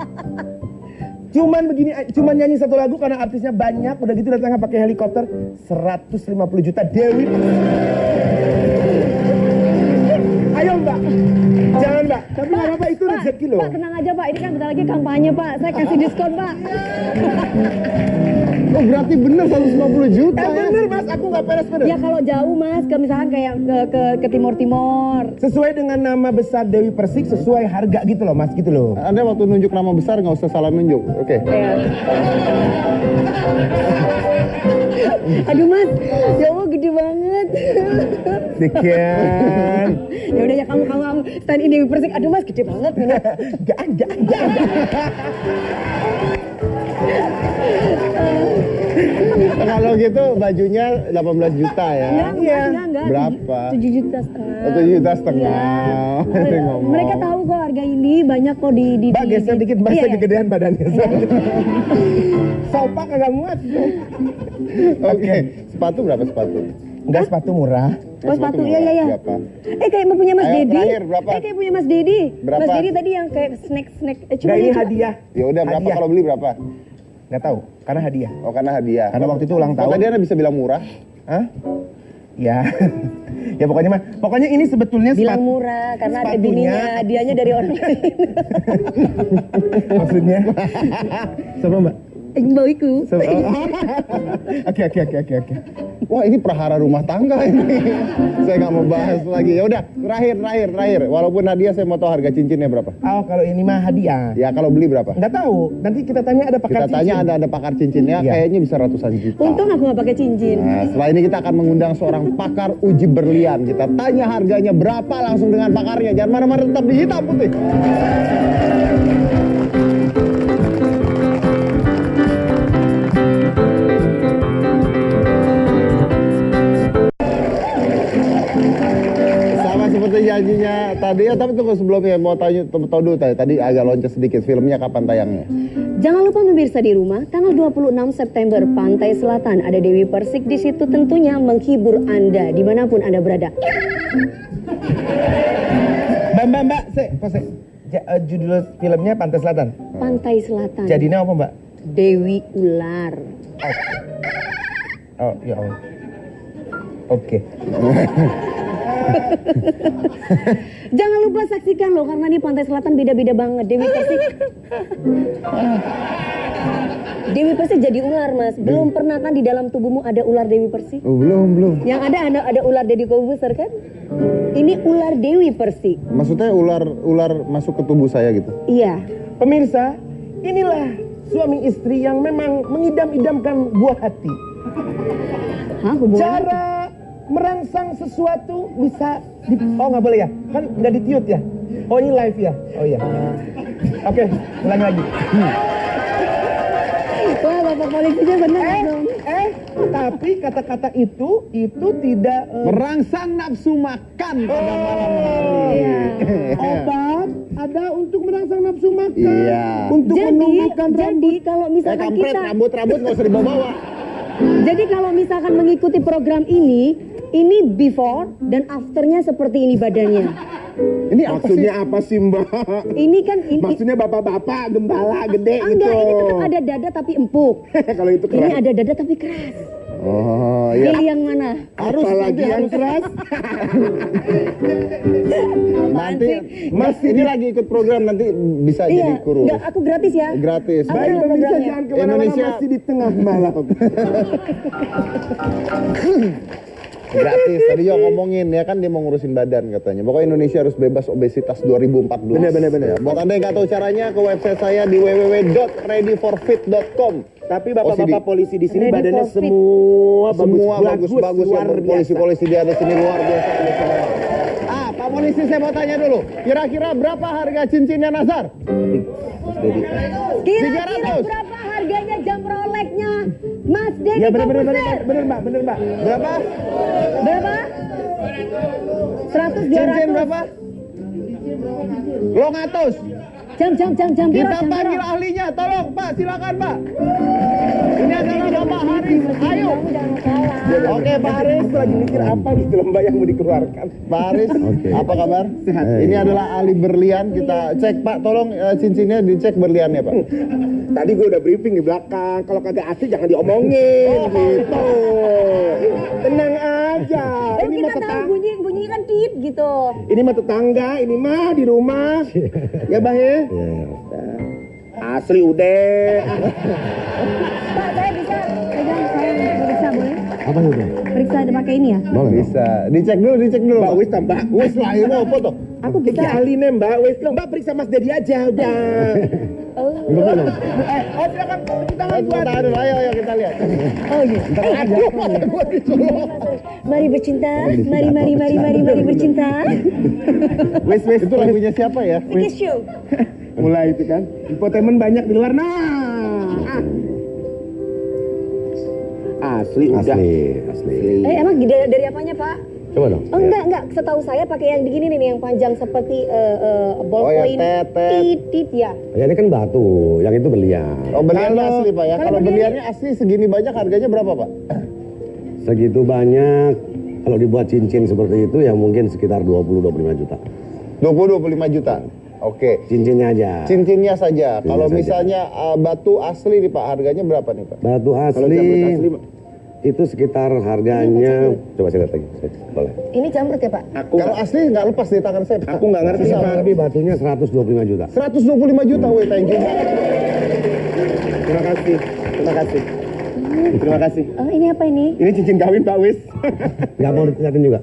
Cuman begini, cuman nyanyi satu lagu karena artisnya banyak, udah gitu datangnya pakai helikopter 150 juta Dewi. Ayo Mbak, jangan Mbak, tapi nggak apa-apa itu rezeki loh. Pak tenang aja Pak, ini kan bentar lagi kampanye Pak, saya kasih diskon Pak. Oh berarti bener 150 juta ya? Bener Mas, aku nggak peres-peres. Ya kalau jauh Mas, ke misalkan kayak ke timur-timur. Sesuai dengan nama besar Dewi Persik, sesuai harga gitu loh Mas, gitu loh. Anda waktu nunjuk nama besar nggak usah salah nunjuk, oke? Ya. Aduh Mas, ya Allah gede banget. Sekian. Ya udah ya kamu stand in Dewi Persik. Aduh Mas, gede banget. Enggak. Kalau gitu bajunya 18 juta ya? Enggak. Berapa? 7 juta setengah. 7 juta setengah. Iya. Ini ngomong. Mereka tahu kok harga ini banyak kok di Mbak geser dikit, Mbak Iya, saya iya. kegedean badannya. Sopak kagak muat. Oke, sepatu berapa sepatu? Enggak, sepatu murah. Oh sepatu, iya. Berapa? Kayak punya Mas Ayo, Dedi. terakhir, berapa? Kayak punya Mas Dedi. Berapa? Mas Dedi tadi yang kayak snack. Enggak, ini hadiah. Ya udah berapa Hadiah. kalau beli berapa? Nggak tahu, karena hadiah. Oh karena hadiah. Karena waktu itu ulang Oh, tahun. tadi Anda bisa bilang murah? Hah? Ya. Ya pokoknya ini sebetulnya bilang murah karena ada bininya, hadiahnya dari orang lain. Maksudnya? Sama Mbak? Imbauiku. Oke. Wah ini prahara rumah tangga ini. Saya nggak mau bahas lagi. Ya udah terakhir. Walaupun hadiah saya mau tahu harga cincinnya berapa. Oh kalau ini mah hadiah. Ya kalau beli berapa? Nggak tahu. Nanti kita tanya ada pakar Kita tanya cincin. ada pakar cincinnya, Iya. kayaknya bisa ratusan juta. Untung aku nggak pakai cincin. Nah, setelah ini kita akan mengundang seorang pakar uji berlian. Kita tanya harganya berapa langsung dengan pakarnya. Jangan mana-mana, tetap di Hitam Putih. Sama seperti janjinya tadi ya, tapi tunggu sebelumnya mau tanya tahu dulu tadi agak loncat sedikit, filmnya kapan tayangnya? Jangan lupa pemirsa di rumah, tanggal 26 September Pantai Selatan ada Dewi Persik di situ tentunya menghibur Anda dimanapun Anda berada. Mbak, judul filmnya Pantai Selatan. Pantai Selatan. Jadinya apa, Mbak? Dewi Ular. Oh, ya Allah. Oke. Jangan lupa saksikan loh, karena ini Pantai Selatan beda-beda banget. Dewi Persik. Dewi Persik jadi ular, Mas. Belum pernah kan di dalam tubuhmu ada ular Dewi Persik? Oh, belum. Yang ada ular Deddy Kobuser kan? Ini ular Dewi Persik. Maksudnya ular masuk ke tubuh saya gitu? Iya. Pemirsa, inilah suami istri yang memang mengidam-idamkan buah hati. Hah, hubungan? Cara merangsang sesuatu bisa oh nggak boleh ya? Kan nggak ditiut ya? Oh ini live ya? Oh iya. Oke, ulang lagi. Wah, Bapak polisinya benar dong. Tapi kata-kata itu tidak Merangsang nafsu makan pada malam hari. Iya. obat ada untuk merangsang nafsu makan. Iya. Untuk menumbuhkan Jadi kalau misalkan Kampret, kita rambut nggak usah dibawa-bawa. Jadi kalau misalkan mengikuti program ini before dan afternya seperti ini badannya. Ini apa sih? Maksudnya apa sih Mbak? Ini kan Maksudnya bapak-bapak gembala gede enggak, gitu. ini tetap ada dada tapi empuk. Kalau itu Ini keras. ada dada tapi keras. Oh, iya. Pilih yang mana? Harus Apalagi yang keras. Nanti Mas ini lagi ikut program, nanti bisa jadi Iya, kurus. enggak, aku gratis ya. Gratis. Apa Baik nama pemirsa programnya? jangan kemana-mana, Indonesia. masih di tengah malam. Gratis. Tadi yo ngomongin ya kan dia mau ngurusin badan katanya. Pokoknya Indonesia harus bebas obesitas 2014. Bener. Ya, buat Anda yang nggak tahu caranya ke website saya di www.readyforfit.com. Tapi bapak-bapak polisi di sini Ready badannya for fit. Semua bagus-bagus luar ya, biasa. polisi-polisi di atas ini luar biasa. Pak polisi saya mau tanya dulu. Kira-kira berapa harga cincinnya Nazar? Kira-kira 300. berapa harganya jam Rolex-nya Mas Deddy Ya bener Kobuser? bener Mbak. Berapa? Berapa? 100, 200. Cincin berapa? Lo ngatus. Jam piro, Kita jam panggil piro? ahlinya, tolong Pak, silakan Pak. Ini adalah Bapak Haris, ayo. Kamu jangan salah. Oke Pak Haris. Aku lagi mikir apa gitu loh Mbak yang mau dikeluarkan. Pak Haris, apa kabar? Sehat. Ini adalah ahli berlian, kita cek Pak, tolong cincinnya dicek berliannya Pak. Tadi gue udah briefing di belakang. Kalau kagak asli jangan diomongin gitu. Tenang aja. Oh, Ini mah kita tahu tetangga. bunyi kan tit gitu. Ini mah tetangga. Ini mah di rumah. Ya Bah ya. Asli udah. Pak, saya bisa pegang, saya periksa boleh? Apa itu? Periksa ada pakai ini ya? Boleh. Bisa. Dicek dulu. Mbak wis tambah. Wis lah, ini apa tuh? Aku Kita bisa. ahli nih Mbak. Wis Mbak periksa Mas Dedi aja udah. Oh, Silakan tepuk tangan buat. Tahan dulu, ayo kita lihat. oh gitu. Mari bercinta, mari bercinta. Wis Itu lagunya siapa ya? Tiket show. Mulai itu kan. Infotainment banyak di luar. Nah. Asli udah. Asli. Emang dari apanya Pak? Coba dong. Oh enggak. Setahu saya pakai yang begini nih, yang panjang seperti yang ballpoint. tetet. Tit ya. Ya ini kan batu, yang itu berlian. Oh berliannya Kalau- asli Pak ya? kalau Kalau berliannya- berliannya asli segini banyak harganya berapa Pak? Segitu banyak, kalau dibuat cincin seperti itu ya mungkin sekitar 20-25 juta. 20-25 juta. Oke. Cincinnya aja. Cincinnya saja. Kalau saja. misalnya batu asli nih Pak, harganya berapa nih Pak? Batu Kalau asli, jamret asli itu sekitar harganya, coba saya lihat lagi. Boleh. Ini jamret ya Pak? aku Kalau asli nggak lepas di tangan saya. aku nggak ngerti Bisa, Pak. Tapi batunya 125 juta. 125 juta, weh, thank you. Terima kasih. Terima kasih. Oh ini apa ini? Ini cincin kawin Pak Wis. Nggak mau dilihatin juga.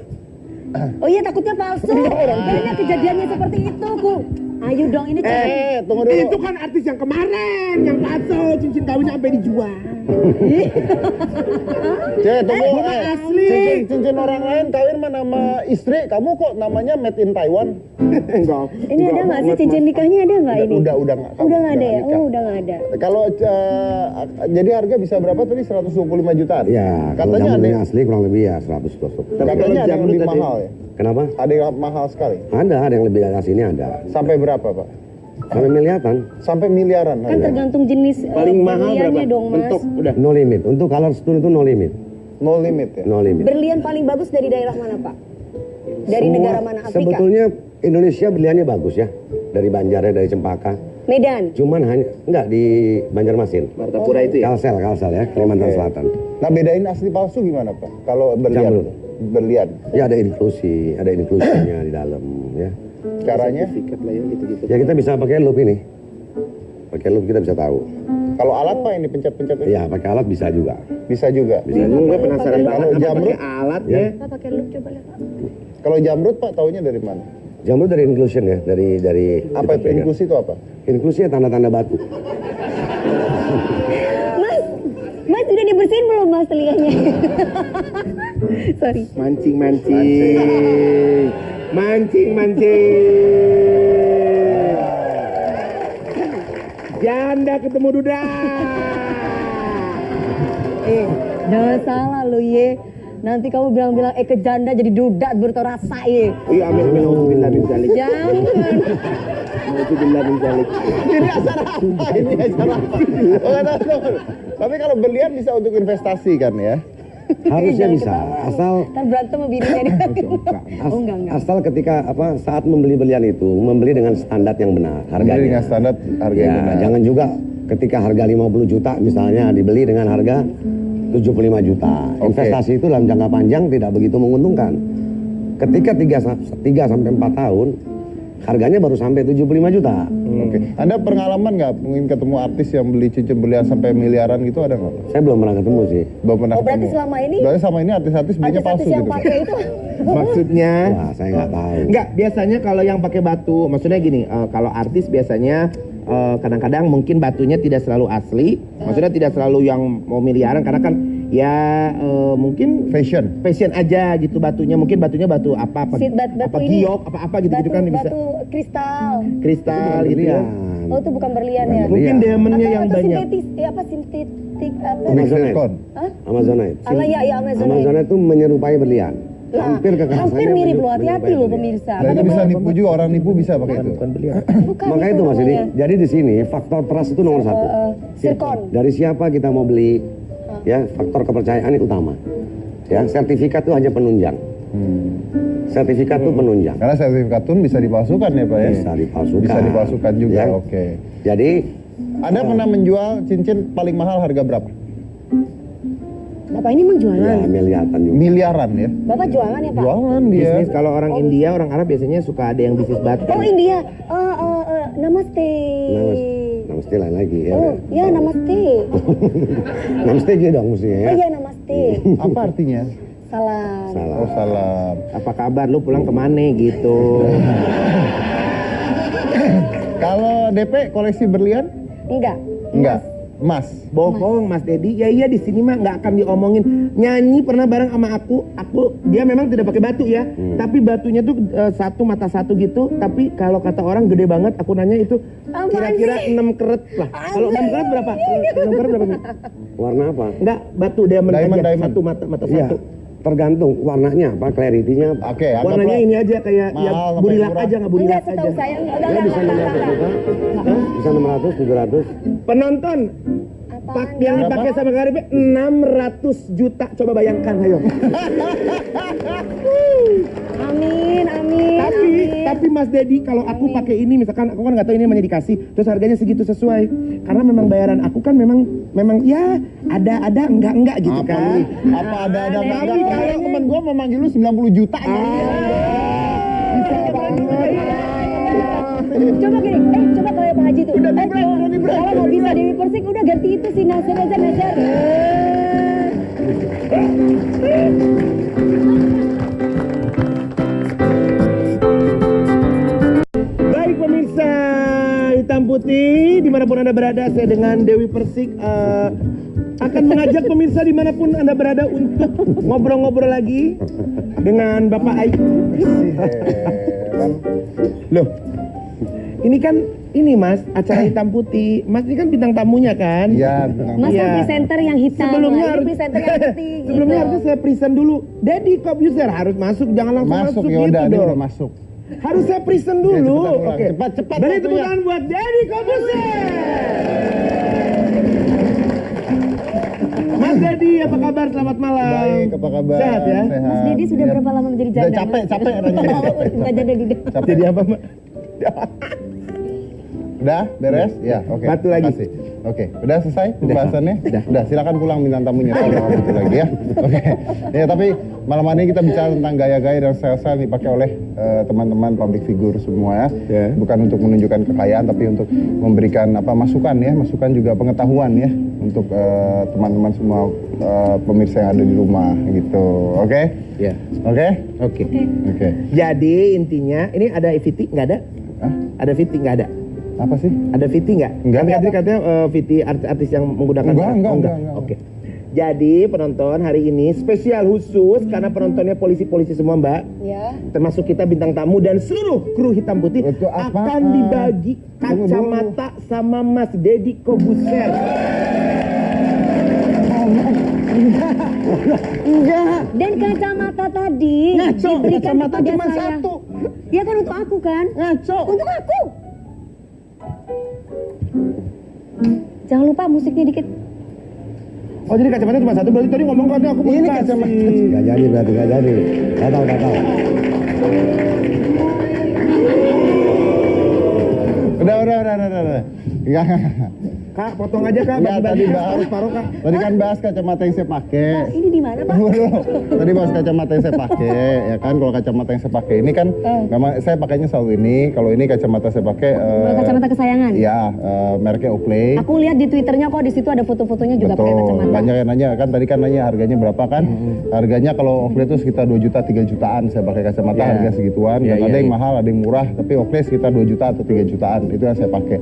Oh iya takutnya palsu. Kayaknya kejadiannya seperti itu ku. Ayo dong ini Tunggu dulu. Itu kan artis yang kemarin yang palsu cincin kawinnya sampai dijual. Tunggu. bukan asli. Cincin orang lain kawin mah nama istri, kamu kok namanya made in Taiwan? Enggak. Ini ada nggak sih cincin nikahnya ada nggak ini? Udah nggak. Udah nggak ada ya? nikah. Oh udah nggak ada. Kalau jadi harga bisa berapa tadi? 125 jutaan? Ya, kalau Katanya ada jamurnya asli kurang lebih ya 100 200. Tapi kalau katanya ada yang jamret lebih tadi- mahal ya? Kenapa? Ada yang mahal sekali. Ada yang lebih dari sini ada. Sampai berapa Pak? Sampai miliaran, Sampai miliaran. Kan harga. tergantung jenis Paling mahal berliannya berapa? dong Mas. Untuk udah. no limit. Untuk color stone itu no limit. No limit ya? No limit. Berlian paling bagus dari daerah mana Pak? Dari Semua negara mana? Afrika? Sebetulnya Indonesia berliannya bagus ya. Dari Banjar ya, dari Cempaka. Medan. Cuman hanya enggak di Banjarmasin. Martapura itu ya. Kalsel ya, Kalimantan Selatan. Nah bedain asli palsu gimana Pak? Kalau berlian, Jamrut. berlian. Ya ada inklusinya di dalam ya. Caranya? Sertifikat lah ya gitu-gitu. Ya kita bisa pakai loop ini. Pakai loop kita bisa tahu. Kalau alat Pak ini pencet-pencet ini? Ya pakai alat bisa juga. Bisa juga. Bisa juga penasaran banget Kalau apa jamrut? pakai alat Ya. ya. Pak pakai loop coba lihat Pak. Kalau jamrut Pak taunya dari mana? Jamrut dari inclusion ya, dari Apa kita itu pegang. inklusi itu apa? Inklusi ya tanda-tanda batu. Mas sudah dibersihin belum Mas telinganya? Sorry. Mancing. Janda ketemu duda. Jangan salah lo ye. Nanti kamu bilang-bilang ke janda jadi duda berterasa ye. Iya amin auzubillah min zalik. Jangan. Auzubillah min zalik. Ini acara apa? Ini acara apa? Oh, nggak tahu. Tapi kalau berlian bisa untuk investasi kan ya? Harusnya Jangan bisa, ketawa. asal Ntar berantem sama bininya nih. Oh enggak. asal ketika saat membeli berlian itu membeli dengan standar yang benar harganya. Beli dengan standar harga yang Ya, benar. jangan juga ketika harga 50 juta misalnya dibeli dengan harga 75 juta. Oke. Investasi itu dalam jangka panjang tidak begitu menguntungkan. Ketika 3 sampai 4 tahun harganya baru sampai 75 juta. Oke. Anda pengalaman nggak mungkin ketemu artis yang beli cincin berlian sampai miliaran gitu ada nggak? Pak? Saya belum pernah ketemu sih. Belum pernah Oh, berarti ketemu. selama ini- Berarti selama ini artis-artis belinya Artis-artis palsu yang gitu. Pak? pakai itu. Maksudnya Wah, saya nggak tahu. enggak, biasanya kalau yang pakai batu, maksudnya gini, kalau artis biasanya kadang-kadang mungkin batunya tidak selalu asli, maksudnya tidak selalu yang mau miliaran karena kan ya mungkin Fashion. fashion aja gitu batunya, mungkin batunya batu apa Batu apa ini. giok apa gitu kan bisa Batu kristal. kristal gitu ya. Berlian. Oh itu bukan berlian ya. Mungkin Iya. diamondnya yang atau banyak. sintetis, apa sintetik apa? Amazonite. Silikon. Hah? Amazonite. Alah ya Amazonite. Amazonite itu menyerupai berlian. Lah, Hampir kekerasannya hampir mirip loh, menyerupai hati-hati loh berlian. pemirsa. Dan itu bisa nipu juga, orang nipu bisa pakai itu. Bukan belian. Bukan Maka itu Mas Didi. namanya. Jadi di sini faktor trust itu nomor satu. Sirkon. Dari siapa kita mau beli, ya faktor kepercayaan itu utama. Ya, sertifikat itu hanya penunjang. Sertifikat itu penunjang. Karena sertifikat tun bisa dipalsukan ya Pak ya? Bisa dipalsukan. Bisa dipalsukan juga, Ya. oke. Jadi Anda pernah menjual cincin paling mahal harga berapa? Bapak ini emang jualan. ya miliaran juga. Miliaran ya? Bapak jualan ya Pak? Jualan dia. Bisnis kalau orang India, orang Arab biasanya suka ada yang bisnis batu. Oh India. Namaste. Namaste lain lagi ya. Oh ya namaste. Namaste gitu dong mestinya ya. Oh iya namaste. Apa artinya? Salam. Salah. Oh salam. Apa kabar lu pulang kemana gitu? Kalau DP koleksi berlian? Enggak. Enggak. Emas. Bohong Mas Dedi. Ya iya di sini mah nggak akan diomongin. Nyanyi pernah bareng sama aku. Dia memang tidak pakai batu ya. Tapi batunya tuh satu mata satu gitu. Tapi kalau kata orang gede banget. Aku nanya itu Apaan kira-kira sih? 6 karat lah. Kalau 6 karat berapa? 6 karat berapa? Mi? Warna apa? Enggak, batu diamond Diamond, aja. diamond. Satu mata Iya. satu. Tergantung warnanya apa, clarity-nya apa. Oke, anggaplah Warnanya ini aja kayak mahal ya sampai burilak murah. aja nggak burilak Enggak aja. setahu saya. Enggak, Ya bisa 600 juta. Bisa 600, 700. Penonton Apaan? yang dipakai sama Karibia 600 juta. Coba bayangkan, ayo. Amin, amin. Tapi Mas Dedi, kalau aku pakai ini, misalkan aku kan nggak tahu ini namanya dikasih, terus harganya segitu sesuai. Karena memang bayaran aku kan memang ya ada enggak gitu Apa kan. lu? Apa ada enggak? Tapi Kalau temen gue mau manggil lu 90 juta ya. Bisa banget. Coba gini, coba kalau Pak Haji tuh. Udah kalau nggak bisa Dewi Persik, udah ganti itu si Nasir aja Nasir. Baik pemirsa Hitam Putih, dimanapun Anda berada, saya dengan Dewi Persik akan mengajak pemirsa dimanapun Anda berada untuk ngobrol-ngobrol lagi dengan Bapak Aik. Loh, ini kan Mas acara Hitam Putih. Mas ini kan bintang tamunya kan? Iya, Mas Iya. kan presenter yang hitam. Sebelumnya lah. Ini harus presenter yang putih. sebelumnya gitu. harusnya saya present dulu. Deddy Corbuzier harus masuk, jangan langsung masuk, Masuk ya gitu udah, dia dong. udah masuk. Harus saya present dulu. cepetan ulang. Oke. Cepat, Beri waktunya. tepuk tangan buat Deddy Corbuzier. Mas Mas Dedi, apa kabar? Selamat malam. Baik, apa kabar? Sehat ya? Mas Dedi sudah Iya. berapa lama menjadi janda? Udah capek nanya. Enggak janda di Capek. Jadi apa, Mbak? Udah beres? Ya, oke. Satu lagi. Makasih. Oke, udah selesai pembahasannya? Udah. Silakan pulang bintang tamunya kalau gitu lagi ya. Oke. Ya, tapi malam hari ini kita bicara tentang gaya-gaya dan style-style dipakai oleh teman-teman public figure semua ya. Ya. Bukan untuk menunjukkan kekayaan tapi untuk memberikan masukan ya, masukan juga pengetahuan ya untuk teman-teman semua pemirsa yang ada di rumah gitu. Oke? Ya. Oke? Oke. Oke. Jadi intinya, ini ada VT nggak ada? Hah? Ada VT nggak ada? Apa sih? Ada VT nggak? Nggak Kan ada. tadi katanya VT artis yang menggunakan Enggak, Oh, enggak. Oke. Jadi penonton hari ini spesial khusus karena penontonnya polisi-polisi semua, Mbak. Ya. Termasuk kita bintang tamu dan seluruh kru hitam putih Itu apaan? akan dibagi Tunggu dulu. kacamata sama Mas Deddy Kobuser. Enggak. Dan kacamata tadi Ngaco, diberikan kacamata kepada cuma saya. satu. Ya kan untuk aku kan? Ngaco. Untuk aku. Jangan lupa musiknya dikit. Oh jadi kacamata cuma satu, berarti tadi ngomong katanya aku mau Ini dikasih. kacamata. Gak jadi berarti, gak jadi. Gak tahu. Udah. Enggak. Kak, potong aja Kak, Enggak, tadi bagi-bagi bahas. paruh-paruh Kak. Tadi kan bahas kacamata yang saya pakai. Pak, ini di mana, Pak? Tunggu dulu. Tadi bahas kacamata yang saya pakai, ya kan? Kalau kacamata yang saya pakai ini kan, memang saya pakainya selalu ini. Kalau ini kacamata saya pakai, Kacamata kesayangan. ya mereknya Oakley. Aku lihat di Twitternya kok di situ ada foto-fotonya juga pakai Betul. kacamata. Banyak yang nanya kan, tadi kan nanya harganya berapa kan? Harganya kalau Oakley itu sekitar 2 juta, 3 jutaan. Saya pakai kacamata Ya. harga segituan. Ya, Dan ya, ada yang ya. mahal, ada yang murah. Tapi Oakley sekitar 2 juta atau 3 jutaan. Itu yang saya pakai.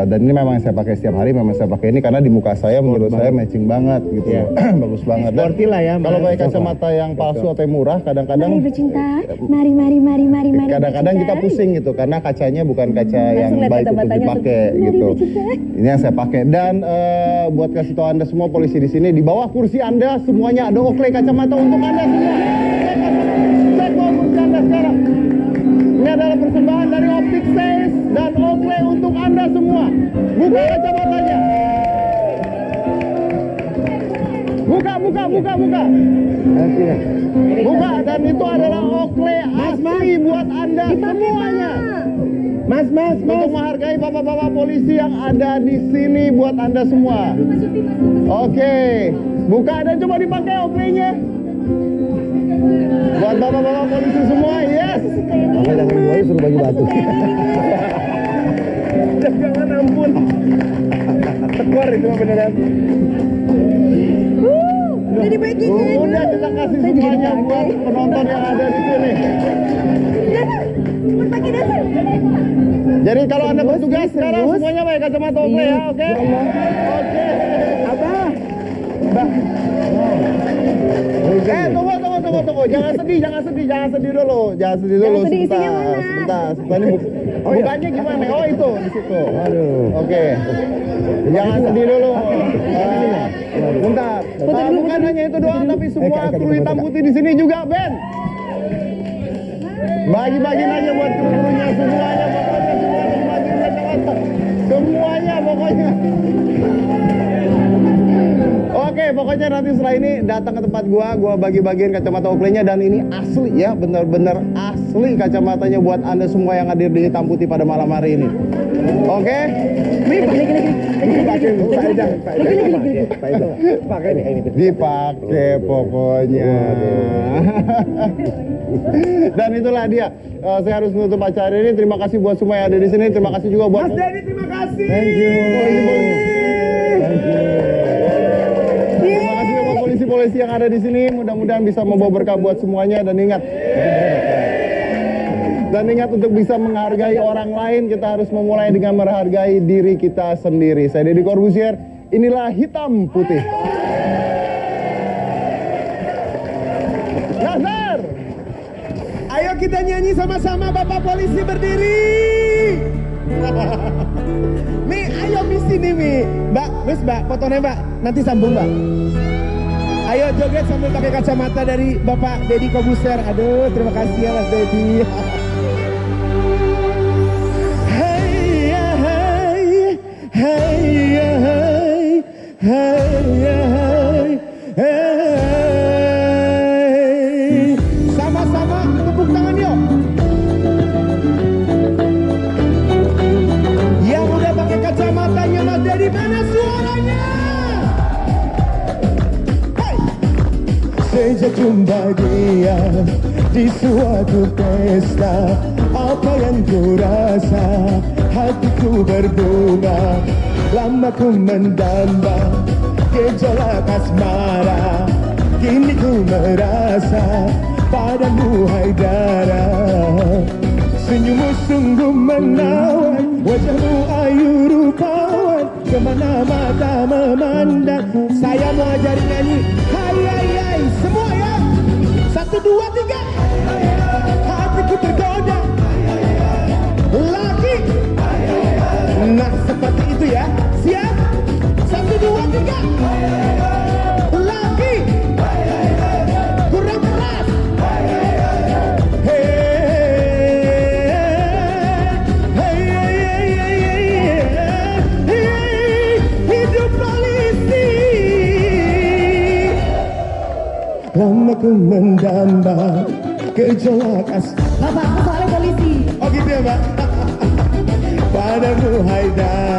Dan ini memang saya pakai setiap hari, memang saya pakai ini karena di muka saya menurut saya matching banget gitu. Ya. Bagus banget. Dan Sporty lah ya, Mas. kalau pakai kacamata yang palsu atau yang murah kadang-kadang Mari bercinta. Mari. kadang-kadang kita bercinta. pusing gitu karena kacanya bukan kaca yang lihat baik untuk kata-katanya dipakai tuh, "Mari gitu. bercinta." Ini yang saya pakai dan buat kasih tahu Anda semua polisi di sini di bawah kursi Anda semuanya ada Oakley kacamata untuk Anda semua. Cek bawah kursi Anda sekarang. Ini adalah persembahan dari Optic Face dan Oakley untuk Anda semua. Buka kacamatanya. Buka. Buka dan itu adalah Oakley asli buat Anda semuanya. Mas. Untuk menghargai bapak-bapak polisi yang ada di sini buat Anda semua. Oke, buka dan coba dipakai Oakley-nya. Buat bapak-bapak polisi semua, yes. Makanya jangan gue suruh bagi batu. Jangan ampun. Tekor itu mah beneran. Udah dibagi. Udah kita kasih semuanya buat penonton yang ada di sini. Pakai dasar. Jadi kalau Anda bertugas sekarang semuanya pakai kacamata Oakley ya, oke? Oke. Abah. Tunggu. Jangan sedih dulu. Jangan sedih, isinya mana? Sebentar. Ini bukannya gimana? Oh itu di situ. Aduh. Oke. Jangan sedih dulu. Bentar. Bukan hanya itu doang, tapi semua kru hitam putih di sini juga, Ben. Bagi-bagiin aja buat kru-krunya semuanya, pokoknya semuanya dibagiin kacamata. Semuanya pokoknya. Oke, pokoknya nanti setelah ini datang ke tempat gua bagi-bagiin kacamata Oakley-nya dan ini asli ya, benar-benar asli kacamatanya buat Anda semua yang hadir di hitam putih pada malam hari ini. Oke? Pakai nih ini. Dipakai pokoknya. Dan itulah dia. Saya harus menutup acara ini. Terima kasih buat semua yang ada di sini. Terima kasih juga buat Mas Dedi, terima kasih. Thank you. Terima kasih buat polisi-polisi yang ada di sini. Mudah-mudahan bisa membawa berkah buat semuanya dan ingat untuk bisa menghargai orang lain kita harus memulai dengan menghargai diri kita sendiri. Saya Deddy Corbuzier. Inilah Hitam Putih. Nazar. Ayo kita nyanyi sama-sama, Bapak Polisi berdiri. Mi, ayo Mi sini Mi. Mbak, terus Mbak, fotonya Mbak. Nanti sambung Mbak. Ayo joget sambil pakai kacamata dari Bapak Deddy Kobuser. Aduh, terima kasih ya Mas Deddy. Hai ya hai, hai ya hai, hai ya hai. berjumpa dia di suatu pesta. Apa yang ku rasa, hatiku berbunga. Lama ku mendamba gejolak asmara. Kini ku merasa padamu Haidara. Senyummu sungguh menawan, wajahmu ayu rupawan, kemana mata memandang. Saya mau ajarin nyanyi, hai hai hai, semua ya. 1, 2, 3. Hatiku tergoda, lagi. Nah seperti itu ya, siap. 1, 2, 3. Lagi. Kurang keras. Hidup polisi. Lama ku mendamba gejolak Bapakku soalnya polisi. Oh gitu ya mbak. Padamu Haidar.